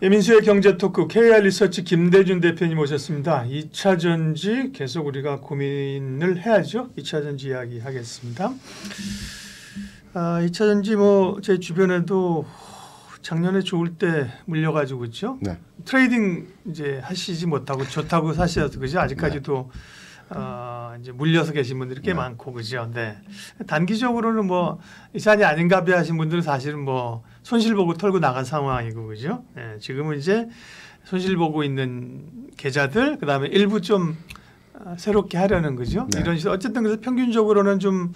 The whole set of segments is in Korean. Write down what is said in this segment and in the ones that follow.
예민수의 경제토크 KR 리서치 김대준 대표님 오셨습니다. 2차 전지 계속 우리가 고민을 해야죠. 2차 전지 이야기 하겠습니다. 2차 전지 뭐 제 주변에도 작년에 좋을 때 물려가지고 그죠? 네. 트레이딩 이제 하시지 못하고 좋다고 사셔서 그죠? 아직까지도 이제 물려서 계신 분들이 꽤 많고 그죠? 네. 단기적으로는 뭐 이산이 아닌가비 하신 분들은 사실은 뭐 손실 보고 털고 나간 상황이고 그죠? 네. 지금은 이제 손실 보고 있는 계좌들 그다음에 일부 좀 새롭게 하려는 거죠. 네. 이런 식으로 어쨌든 그래서 평균적으로는 좀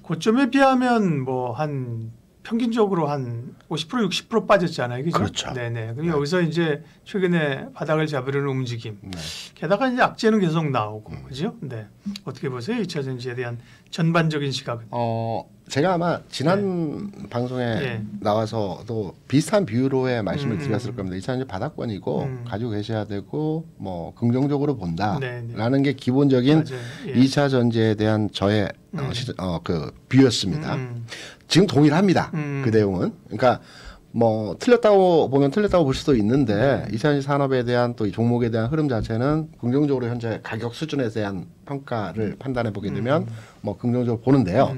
고점에 비하면 뭐 한 평균적으로 한 50% 60% 빠졌잖아요. 그죠? 그렇죠. 네네. 그리고 여기서 이제 최근에 바닥을 잡으려는 움직임. 네. 게다가 이제 악재는 계속 나오고. 그죠? 네. 어떻게 보세요? 2차 전지에 대한 전반적인 시각은. 제가 아마 지난 방송에 나와서도 비슷한 비유로의 말씀을 드렸을 겁니다. 2차 전지 바닥권이고 가지고 계셔야 되고 뭐 긍정적으로 본다라는 게 기본적인 2차 전지에 대한 저의 그 비유였습니다. 지금 동일합니다. 그 내용은. 그러니까 뭐 틀렸다고 보면 틀렸다고 볼 수도 있는데 2차 전지 산업에 대한 또 이 종목에 대한 흐름 자체는 긍정적으로 현재 가격 수준에 대한 평가를 판단해 보게 되면 뭐 긍정적으로 보는데요.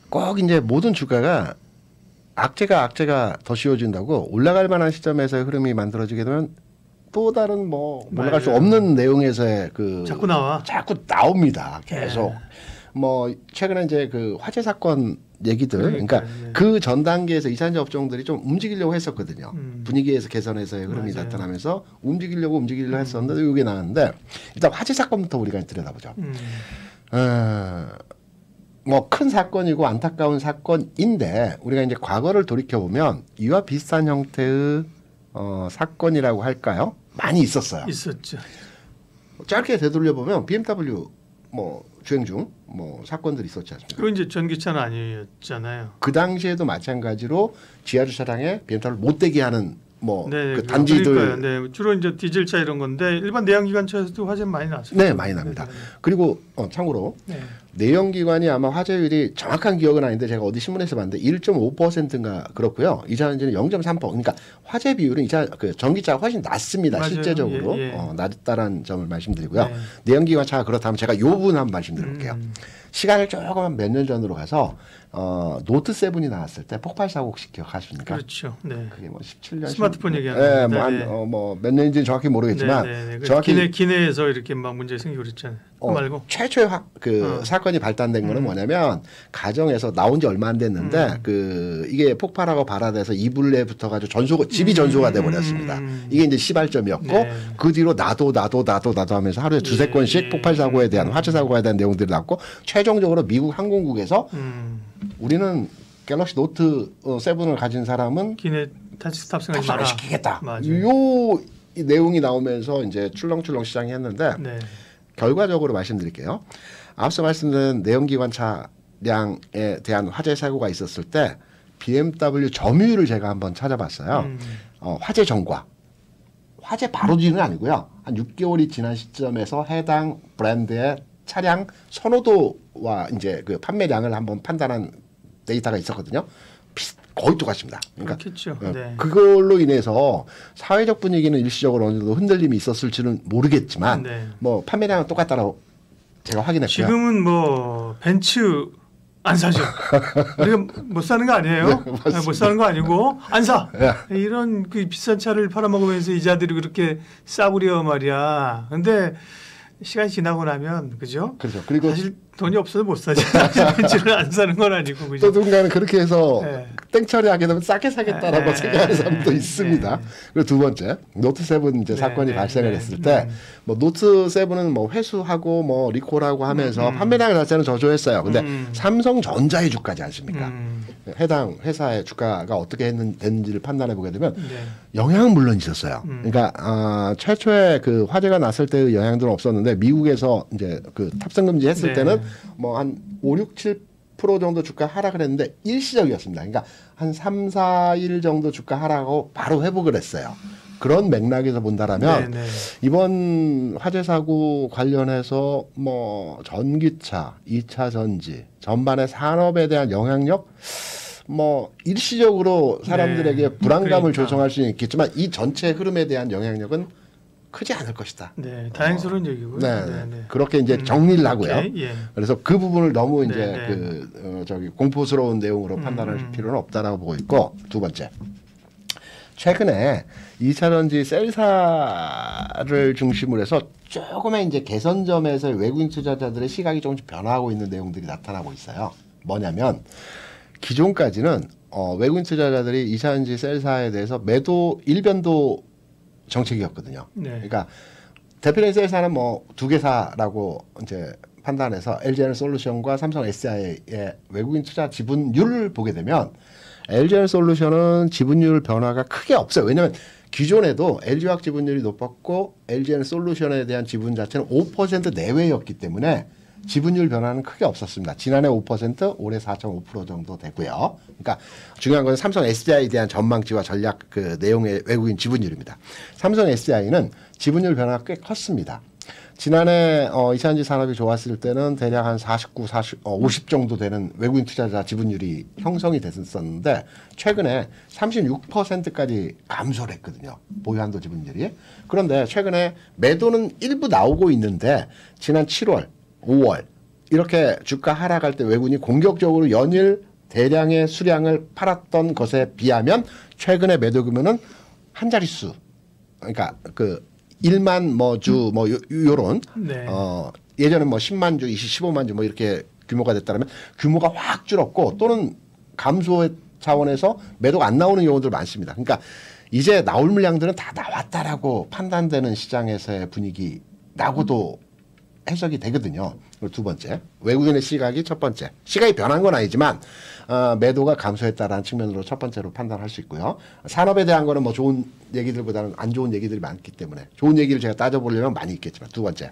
꼭 이제 모든 주가가 악재가 더 씌워진다고 올라갈 만한 시점에서의 흐름이 만들어지게 되면 또 다른 뭐 올라갈 수 없는 내용에서의 그 자꾸 나옵니다. 계속. 뭐 최근에 이제 그 화재 사건 얘기들 그러니까 그 전 단계에서 2차 전지 업종들이 좀 움직이려고 했었거든요. 분위기에서 개선해서의 흐름이 나타나면서 움직이려고 했었는데 이게 나왔는데 일단 화재 사건부터 우리가 들여다보죠. 뭐 큰 사건이고 안타까운 사건인데 우리가 이제 과거를 돌이켜 보면 이와 비슷한 형태의 사건이라고 할까요? 많이 있었어요. 있었죠. 짧게 되돌려 보면 BMW 뭐 주행 중 뭐 사건들이 있었지 않습니까? 그건 이제 전기차는 아니었잖아요. 그 당시에도 마찬가지로 지하 주차장에 BMW를 못 대게 하는 뭐 그 단지들. 네, 주로 이제 디젤차 이런 건데 일반 내연기관차에서도 화재 많이 났어요. 네, 많이 납니다. 그리고 참고로 내연기관이 아마 화재율이 정확한 기억은 아닌데 제가 어디 신문에서 봤는데 1.5%인가 그렇고요. 2차 전지는 0.3%. 그러니까 화재 비율은 그 전기차가 훨씬 낮습니다. 맞아요. 실제적으로 낮다라는 점을 말씀드리고요. 내연기관차가 그렇다면 제가 이 부분 한번 말씀드릴게요. 시간을 조금 몇 년 전으로 가서 노트 7이 나왔을 때 폭발 사고 혹시 기억하십니까? 그렇죠. 네. 그게 뭐 17년 스마트폰 얘기하는. 네, 뭐몇 년인지 정확히 모르겠지만 정확히 기내에서 이렇게 막 문제 생기고 그랬잖아요. 말고 최초의 사건이 발단된 거는 뭐냐면 가정에서 나온 지 얼마 안 됐는데 그 이게 폭발하고 발화돼서 이불에 붙어가지고 집이 전소가 돼버렸습니다. 이게 이제 시발점이었고 그 뒤로 나도 하루에 두세 건씩 폭발 사고에 대한 화재 사고에 대한 내용들이 나왔고 최종적으로 미국 항공국에서 우리는 갤럭시 노트 7을 가진 사람은 기내 탑승하지 마라. 시키겠다. 요 내용이 나오면서 이제 출렁출렁 시장이 했는데 결과적으로 말씀드릴게요. 앞서 말씀드린 내연기관 차량에 대한 화재 사고가 있었을 때 BMW 점유율을 제가 한번 찾아봤어요. 화재 전과. 화재 바로 뒤는 아니고요. 한 6개월이 지난 시점에서 해당 브랜드의 차량 선호도와 이제 그 판매량을 한번 판단한 데이터가 있었거든요. 거의 똑같습니다. 그러니까 그렇겠죠. 그걸로 인해서 사회적 분위기는 일시적으로 어느 정도 흔들림이 있었을지는 모르겠지만 뭐 판매량은 똑같다라고 제가 확인했고요. 지금은 뭐 벤츠 안 사죠. 우리가 못 사는 거 아니에요? 못 사는 거 아니고 안 사. 이런 그 비싼 차를 팔아먹으면서 이자들이 그렇게 싸구려 말이야. 근데 시간이 지나고 나면 그죠? 그렇죠. 그리고 사실 돈이 없어도 못 사지. 벤츠를 안 사는 건 아니고 그죠? 또 누군가는 그렇게 해서 땡처리 하게 되면 싸게 사겠다라고 생각하는 사람도 있습니다. 그리고 두 번째 노트 7 이제 사건이 발생을 했을 때 뭐 노트 7은 뭐 회수하고 뭐 리콜하고 하면서 판매량 자체는 저조했어요. 근데 삼성전자의 주가지 않습니까? 해당 회사의 주가가 어떻게 됐는지를 판단해 보게 되면 영향은 물론 있었어요. 그러니까 최초에 그 화재가 났을 때의 영향들은 없었는데 미국에서 이제 그 탑승 금지 했을 때는 뭐 한 5, 6, 7% 정도 주가 하락을 했는데 일시적이었습니다. 그러니까 한 3, 4일 정도 주가 하락하고 바로 회복을 했어요. 그런 맥락에서 본다라면 이번 화재 사고 관련해서 뭐 전기차, 2차 전지 전반의 산업에 대한 영향력 뭐 일시적으로 사람들에게 네. 불안감을 그러니까. 조성할 수는 있겠지만 이 전체 흐름에 대한 영향력은 크지 않을 것이다. 네, 다행스러운 얘기고요. 네, 네, 네. 그렇게 이제 정리를 하고요. 예. 그래서 그 부분을 너무 이제 네, 네. 저기 공포스러운 내용으로 판단할 필요는 없다라고 보고 있고, 두 번째, 최근에 2차전지 셀사를 중심으로 해서 조금의 이제 개선점에서 외국인 투자자들의 시각이 조금씩 변화하고 있는 내용들이 나타나고 있어요. 뭐냐면 기존까지는 외국인 투자자들이 2차전지 셀사에 대해서 매도 일변도 정책이었거든요. 네. 그러니까 대표적인 셀사는 뭐 두 개사라고 이제 판단해서 LG에너솔루션과 삼성 SDI의 외국인 투자 지분율을 보게 되면 LG에너솔루션은 지분율 변화가 크게 없어요. 왜냐하면 기존에도 LG화학 지분율이 높았고 LG에너솔루션에 대한 지분 자체는 5% 내외였기 때문에 지분율 변화는 크게 없었습니다. 지난해 5%, 올해 4.5% 정도 되고요. 그러니까 중요한 건 삼성 SDI에 대한 전망치와 전략 그 내용의 외국인 지분율입니다. 삼성 SDI는 지분율 변화가 꽤 컸습니다. 지난해 2차전지 산업이 좋았을 때는 대략 한 50 정도 되는 외국인 투자자 지분율이 형성이 됐었는데 최근에 36%까지 감소를 했거든요. 보유한도 지분율이. 그런데 최근에 매도는 일부 나오고 있는데 지난 7월, 5월 이렇게 주가 하락할 때 외국인이 공격적으로 연일 대량의 수량을 팔았던 것에 비하면 최근에 매도 규모는 한 자릿수. 그러니까 그 1만 뭐 주 뭐 요런 네. 예전에 뭐 10만 주, 15만 주 뭐 이렇게 규모가 됐다면 규모가 확 줄었고 또는 감소의 차원에서 매도가 안 나오는 경우들 많습니다. 그러니까 이제 나올 물량들은 다 나왔다라고 판단되는 시장에서의 분위기라고도 해석이 되거든요. 그리고 두 번째, 외국인의 시각이 첫 번째. 시각이 변한 건 아니지만 매도가 감소했다라는 측면으로 첫 번째로 판단할 수 있고요. 산업에 대한 거는 뭐 좋은 얘기들보다는 안 좋은 얘기들이 많기 때문에 좋은 얘기를 제가 따져보려면 많이 있겠지만 두 번째,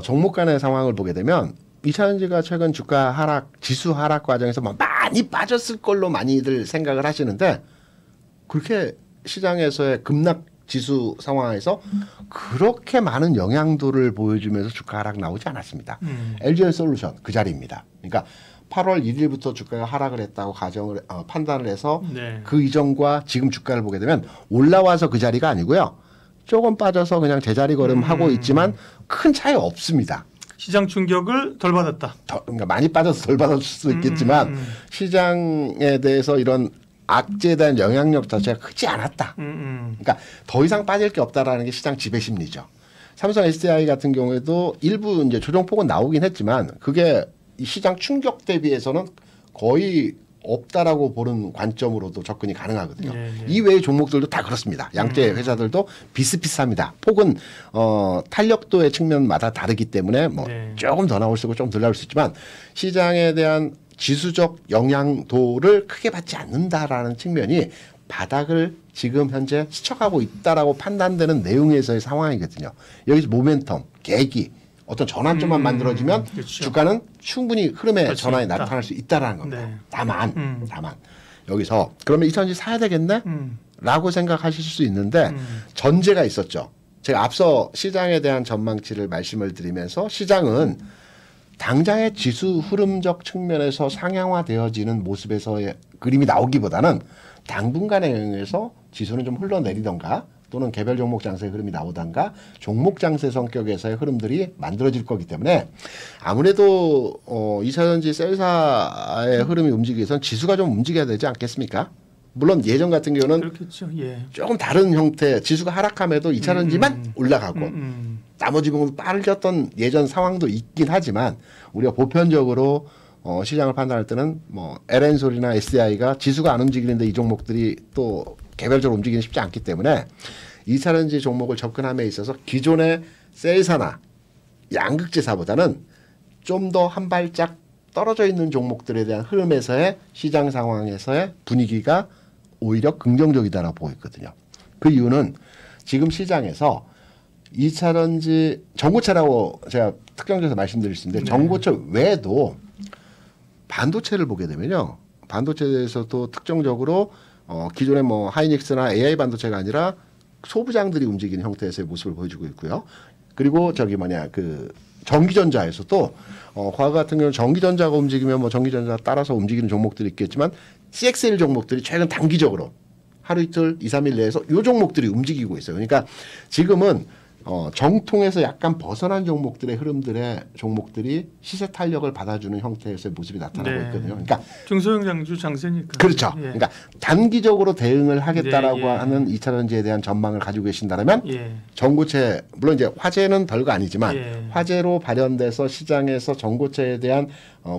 종목 간의 상황을 보게 되면 2차전지가 최근 주가 하락, 지수 하락 과정에서 뭐 많이 빠졌을 걸로 많이들 생각을 하시는데 그렇게 시장에서의 급락 지수 상황에서 그렇게 많은 영향도를 보여주면서 주가 하락 나오지 않았습니다. LG에너솔루션 그 자리입니다. 그러니까 8월 1일부터 주가가 하락을 했다고 판단을 해서 네. 그 이전과 지금 주가를 보게 되면 올라와서 그 자리가 아니고요. 조금 빠져서 그냥 제자리 걸음하고 있지만 큰 차이 없습니다. 시장 충격을 덜 받았다. 그러니까 많이 빠져서 덜 받을 수도 있겠지만 시장에 대해서 이런 악재에 대한 영향력 자체가 크지 않았다. 그러니까 더 이상 빠질 게 없다라는 게 시장 지배 심리죠. 삼성 SDI 같은 경우에도 일부 이제 조정폭은 나오긴 했지만 그게 이 시장 충격 대비해서는 거의 없다라고 보는 관점으로도 접근이 가능하거든요. 네. 이외의 종목들도 다 그렇습니다. 양재 회사들도 비슷비슷합니다. 폭은 탄력도의 측면마다 다르기 때문에 뭐 네. 조금 더 나올 수 있고 조금 덜 나올 수 있지만 시장에 대한 지수적 영향도를 크게 받지 않는다라는 측면이 바닥을 지금 현재 스쳐가고 있다라고 판단되는 내용에서의 상황이거든요. 여기서 모멘텀, 계기, 어떤 전환점만 만들어지면 그렇죠. 주가는 충분히 흐름의 전환이 있다. 나타날 수 있다라는 겁니다. 네. 다만 여기서 그러면 2차전지 사야 되겠네? 라고 생각하실 수 있는데 전제가 있었죠. 제가 앞서 시장에 대한 전망치를 말씀을 드리면서 시장은 당장의 지수 흐름적 측면에서 상향화되어지는 모습에서의 그림이 나오기보다는 당분간에 의해서 지수는 좀 흘러내리던가 또는 개별 종목 장세의 흐름이 나오던가 종목 장세 성격에서의 흐름들이 만들어질 거기 때문에 아무래도 2차전지 셀사의 흐름이 움직이기 위해서는 지수가 좀 움직여야 되지 않겠습니까? 물론 예전 같은 경우는 그렇겠죠. 예. 조금 다른 형태 지수가 하락함에도 2차전지만 올라가고 나머지 부분은 빠르졌던 예전 상황도 있긴 하지만 우리가 보편적으로 시장을 판단할 때는 뭐 LN솔이나 SDI가 지수가 안 움직이는데 이 종목들이 또 개별적으로 움직이기 쉽지 않기 때문에 2차전지 종목을 접근함에 있어서 기존의 셀사나 양극재사보다는 좀 더 한 발짝 떨어져 있는 종목들에 대한 흐름에서의 시장 상황에서의 분위기가 오히려 긍정적이다라고 보고 있거든요. 그 이유는 지금 시장에서 2차전지 전고체라고 제가 특정적으로 말씀드릴 수 있는데 전고체 외에도 반도체를 보게 되면요. 반도체에 대해서도 특정적으로 기존의 뭐 하이닉스나 AI 반도체가 아니라 소부장들이 움직이는 형태에서의 모습을 보여주고 있고요. 그리고 저기 그 전기전자에서도 과거 같은 경우는 전기전자가 움직이면 뭐 전기전자 따라서 움직이는 종목들이 있겠지만 CXL 종목들이 최근 단기적으로 하루 이틀 2, 3일 내에서 요 종목들이 움직이고 있어요. 그러니까 지금은 정통에서 약간 벗어난 종목들이 시세 탄력을 받아주는 형태에서의 모습이 나타나고 있거든요. 그러니까 중소형 장주 장세니까. 그렇죠. 그러니까 단기적으로 대응을 하겠다라고 하는 2차 전지에 대한 전망을 가지고 계신다면 전고체 물론 이제 화재는 별거 아니지만 화재로 발현돼서 시장에서 전고체에 대한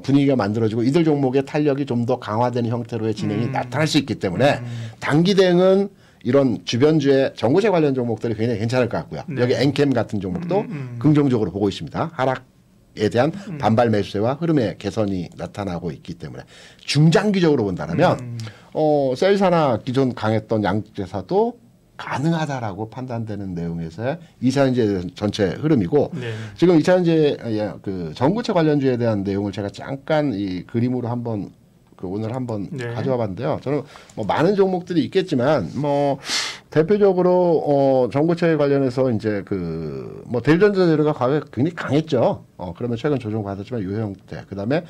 분위기가 만들어지고 이들 종목의 탄력이 좀 더 강화되는 형태로의 진행이 나타날 수 있기 때문에 단기 대응은 이런 주변주의 전고체 관련 종목들이 굉장히 괜찮을 것 같고요. 여기 엔캠 같은 종목도 긍정적으로 보고 있습니다. 하락에 대한 반발 매수세와 흐름의 개선이 나타나고 있기 때문에 중장기적으로 본다면 셀사나 기존 강했던 양극재사도 가능하다라고 판단되는 내용에서의 2차전지 전체 흐름이고 지금 2차전지 그 전고체 관련주에 대한 내용을 제가 잠깐 이 그림으로 한번 오늘 한번 가져와 봤는데요. 저는 뭐 많은 종목들이 있겠지만 뭐 대표적으로 전고체 관련해서 이제 그 뭐 대전자 재료가 과거에 굉장히 강했죠. 그러면 최근 조정 받았지만 요 형태. 그다음에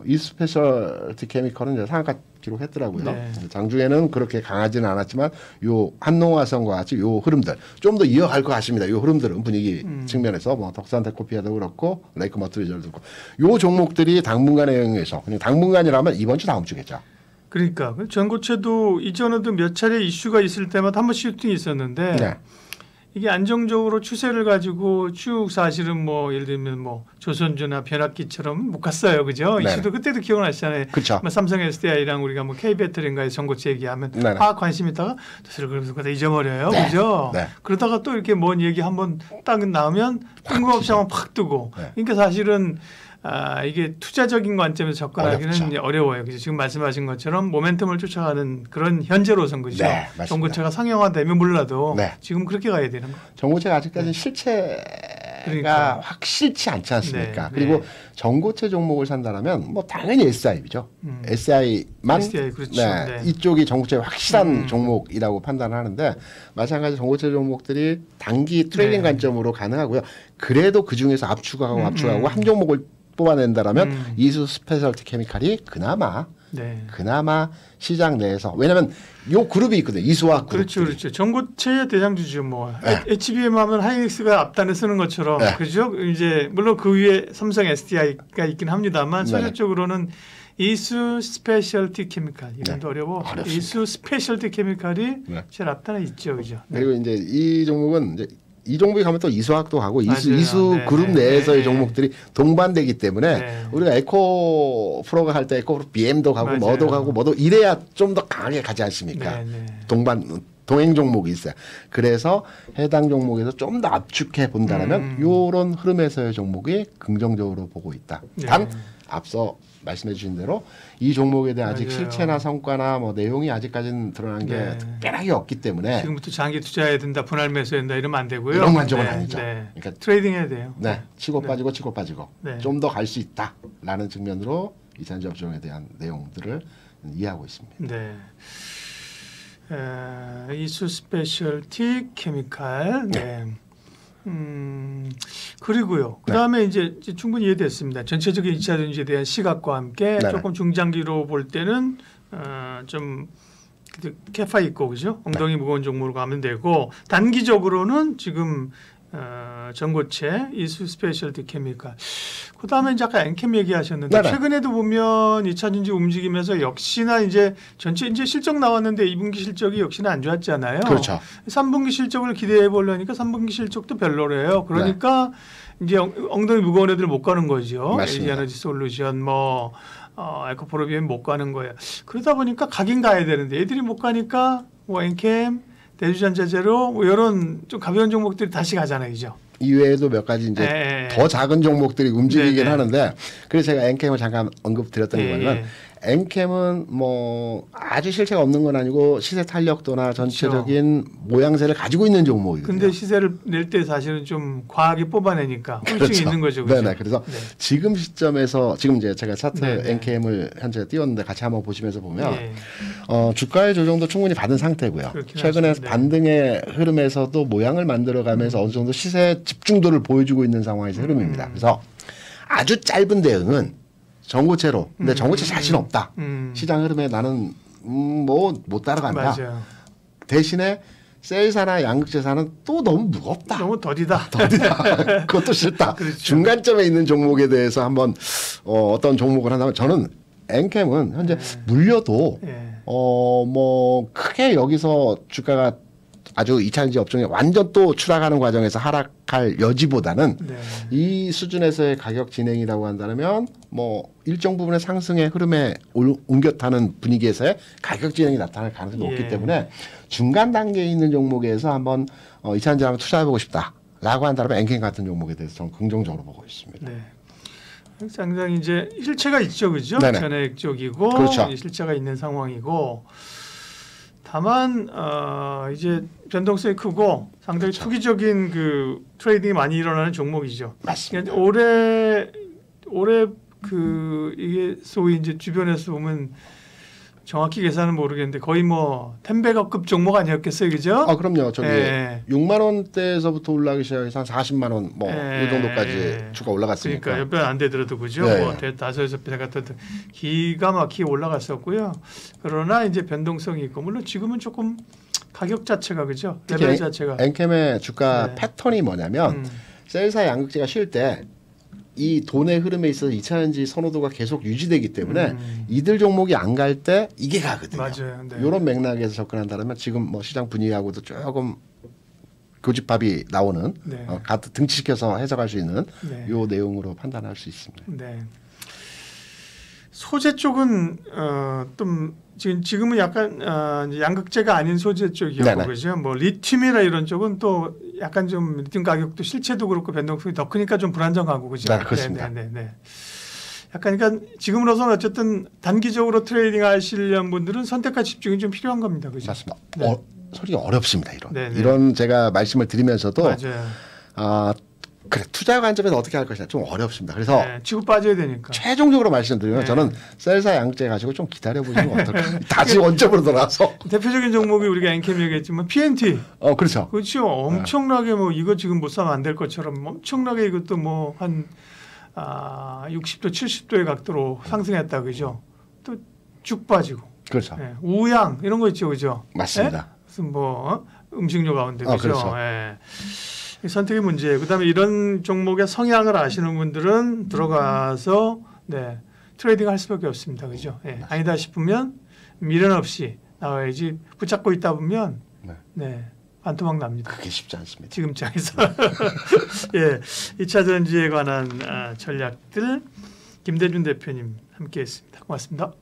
이스페셜티 케미컬은 이제 상한가 기록했더라고요. 장중에는 그렇게 강하지는 않았지만 요 한농화성과 같이 요 흐름들 좀 더 이어갈 것 같습니다. 요 흐름들은 분위기 측면에서 뭐 덕산 데코피아도 그렇고 레이크 머트리저도 그렇고 요 종목들이 당분간에 의해서 그냥 당분간이라면 이번 주 다음 주겠죠. 그러니까 전고체도 이전에도 몇 차례 이슈가 있을 때마다 한 번씩 슈팅이 있었는데 이게 안정적으로 추세를 가지고 쭉 사실은 뭐 예를 들면 뭐 조선주나 변압기처럼 못 갔어요, 그죠? 이슈도 그때도 기억나시잖아요. 뭐 삼성 SDI랑 우리가 뭐 K배터리인가에 전고체 얘기하면 관심 있다가 그러면서 그다 잊어버려요, 그죠? 그러다가 또 이렇게 뭔 얘기 한번 딱 나오면 뜬금없이 한번 팍 뜨고. 그러니까 사실은 이게 투자적인 관점에서 접근하기는 어려워요. 그죠? 지금 말씀하신 것처럼 모멘텀을 쫓아가는 그런 현재로선 그죠? 전고체가 상용화되면 몰라도 지금 그렇게 가야 되는 거예요. 전고체가 아직까지는 실체가 확 싫지 않지 않습니까? 그리고 전고체 종목을 산다면 뭐 당연히 SI죠. SI만 그렇죠. 이쪽이 전고체의 확실한 종목이라고 판단하는데 마찬가지 전고체 종목들이 단기 트레이딩 관점으로 가능하고요. 그래도 그 중에서 압축하고 한 종목을 뽑아낸다라면 이수 스페셜티 케미칼이 그나마 시장 내에서 왜냐하면 요 그룹이 있거든요. 이수화 그룹. 그렇죠. 전고체의 대장주죠. 뭐 HBM 하면 하이닉스가 앞단에 쓰는 것처럼 그죠? 이제 물론 그 위에 삼성 SDI가 있긴 합니다만 소재적으로는 이수 스페셜티 케미칼 이름도 어려워. 이수 스페셜티 케미칼이 제일 앞단에 있죠, 그죠? 그리고 이제 이 종목은 이제 이 종목에 가면 또 이수화학도 가고 이수 그룹 내에서의 종목들이 동반되기 때문에 우리가 에코 프로가 할 때 에코 프로 BM도 가고 뭐도 가고 뭐도 이래야 좀 더 강하게 가지 않습니까? 동행 종목이 있어요. 그래서 해당 종목에서 좀 더 압축해 본다면 이런 흐름에서의 종목이 긍정적으로 보고 있다. 단 앞서 말씀해 주신 대로 이 종목에 대한 아직 실체나 성과나 뭐 내용이 아직까지는 드러난 게 특별하게 없기 때문에 지금부터 장기 투자해야 된다, 분할 매수해야 된다 이러면 안 되고요. 이런 관점은 아니죠. 그러니까 트레이딩 해야 돼요. 치고 빠지고 좀 더 갈 수 있다라는 측면으로 이산지 업종에 대한 내용들을 이해하고 있습니다. 이수 스페셜티 케미칼. 그리고요. 그다음에 이제 충분히 이해됐습니다. 전체적인 2차 전지에 대한 시각과 함께 조금 중장기로 볼 때는 좀 캐파 있고 그죠? 엉덩이 무거운 종목으로 가면 되고 단기적으로는 지금 전고체, 이수 스페셜티 케미칼. 그다음에 이제 아까 엔캠 얘기하셨는데 최근에도 보면 2차 전지 움직이면서 역시나 이제 전체 이제 실적 나왔는데 2분기 실적이 역시나 안 좋았잖아요. 3분기 실적을 기대해 보려니까 3분기 실적도 별로래요. 그러니까 이제 엉덩이 무거운 애들 못 가는 거죠. LG 에너지 솔루션 뭐 에코프로비엠 못 가는 거예요. 그러다 보니까 가긴 가야 되는데 애들이 못 가니까 뭐 엔캠 대주전자재료 뭐 이런 좀 가벼운 종목들이 다시 가잖아요, 그죠? 이외에도 몇 가지 이제 더 작은 종목들이 움직이긴 하는데 그래서 제가 엔캠을 잠깐 언급드렸던 게 뭐냐면 엔캠은 뭐 아주 실체가 없는 건 아니고 시세 탄력도나 전체적인 그렇죠. 모양새를 가지고 있는 종목이거든요. 근데 시세를 낼 때 사실은 좀 과하게 뽑아내니까 홀증이 그렇죠. 있는 거죠. 그렇죠? 네네. 그래서 네. 지금 시점에서 지금 이제 제가 차트 엔캠을 현재 띄웠는데 같이 한번 보시면서 보면 네. 주가의 조정도 충분히 받은 상태고요. 최근에 네. 반등의 흐름에서도 모양을 만들어가면서 어느 정도 시세 집중도를 보여주고 있는 상황에서 흐름입니다. 그래서 아주 짧은 대응은 전고체로. 근데 전고체 자신 없다. 시장 흐름에 나는 뭐 못 따라간다. 맞아요. 대신에 셀사나 양극재산은 또 너무 무겁다. 너무 더디다. 그것도 싫다. 그렇죠. 중간점에 있는 종목에 대해서 한번 어떤 종목을 한다면 저는 엔캠은 현재 물려도 뭐 크게 여기서 주가가 아주 2차전지 업종에 완전 또 추락하는 과정에서 하락할 여지보다는 네. 이 수준에서의 가격 진행이라고 한다면 뭐 일정 부분의 상승의 흐름에 옮겨 타는 분위기에서의 가격 진행이 나타날 가능성이 높기 때문에 중간 단계에 있는 종목에서 한번 2차전지 한번 투자해보고 싶다라고 한다면 엔캠 같은 종목에 대해서 저는 긍정적으로 보고 있습니다. 네. 상당히 이제 실체가 있죠, 그죠? 전액 쪽이고 그렇죠. 실체가 있는 상황이고. 다만 이제 변동성이 크고 상당히 그렇죠. 투기적인 그 트레이딩이 많이 일어나는 종목이죠. 맞습니다. 올해 그 이게 소위 이제 주변에서 보면 정확히 계산은 모르겠는데 거의 뭐 10배가급 종목 아니었겠어요, 그죠? 그럼요. 저기 6만 원대에서부터 올라가기 시작해서 한 40만 원 뭐 이 정도까지 주가 올라갔으니까. 그러니까 몇 배 안 되더라도 그죠? 뭐 5-6배 같은 기가 막히게 올라갔었고요. 그러나 이제 변동성이 있고 물론 지금은 조금 가격 자체가 그죠? 레벨 자체가. 엔캠의 주가 패턴이 뭐냐면 셀사 양극재가 쉴 때 이 돈의 흐름에 있어서 2차전지 선호도가 계속 유지되기 때문에 이들 종목이 안 갈 때 이게 가거든요. 맞아요. 네. 이런 맥락에서 접근한다면 지금 뭐 시장 분위기하고도 조금 교집합이 나오는 등치시켜서 해석할 수 있는 요 내용으로 판단할 수 있습니다. 네. 소재 쪽은 좀 지금은 약간 양극재가 아닌 소재 쪽이었고 그죠. 뭐 리튬이나 이런 쪽은 또 약간 좀 리튬 가격도 실체도 그렇고 변동성이 더 크니까 좀 불안정하고 그죠. 네, 그렇습니다. 네. 약간 그러니까 지금으로서는 어쨌든 단기적으로 트레이딩 하시려는 분들은 선택과 집중이 좀 필요한 겁니다. 그죠. 맞습니다. 솔직히 어렵습니다. 이런 제가 말씀을 드리면서도 맞아요. 그래 투자 관점에서 어떻게 할 것이냐 좀 어렵습니다. 그래서 치고 빠져야 되니까 최종적으로 말씀드리면 저는 셀사 양극재 가지고 좀 기다려보시면 어떨까. 다시 원점으로 돌아와서 대표적인 종목이 우리가 엔캠 얘기했지만 PNT. 그렇죠. 그렇죠. 엄청나게 뭐 이거 지금 못 사면 안 될 것처럼 엄청나게 이것도 뭐 한 60도 70도의 각도로 상승했다 그죠. 또 쭉 빠지고. 그렇죠. 우양 이런 거 있죠, 그죠. 맞습니다. 무슨 뭐 음식료 가운데 그죠. 그렇죠. 선택의 문제예요. 그다음에 이런 종목의 성향을 아시는 분들은 들어가서 트레이딩 할 수밖에 없습니다. 그죠? 아니다 싶으면 미련 없이 나와야지 붙잡고 있다 보면 반토막 납니다. 그게 쉽지 않습니다. 지금 장에서 2차 전지에 관한 전략들 김대준 대표님 함께했습니다. 고맙습니다.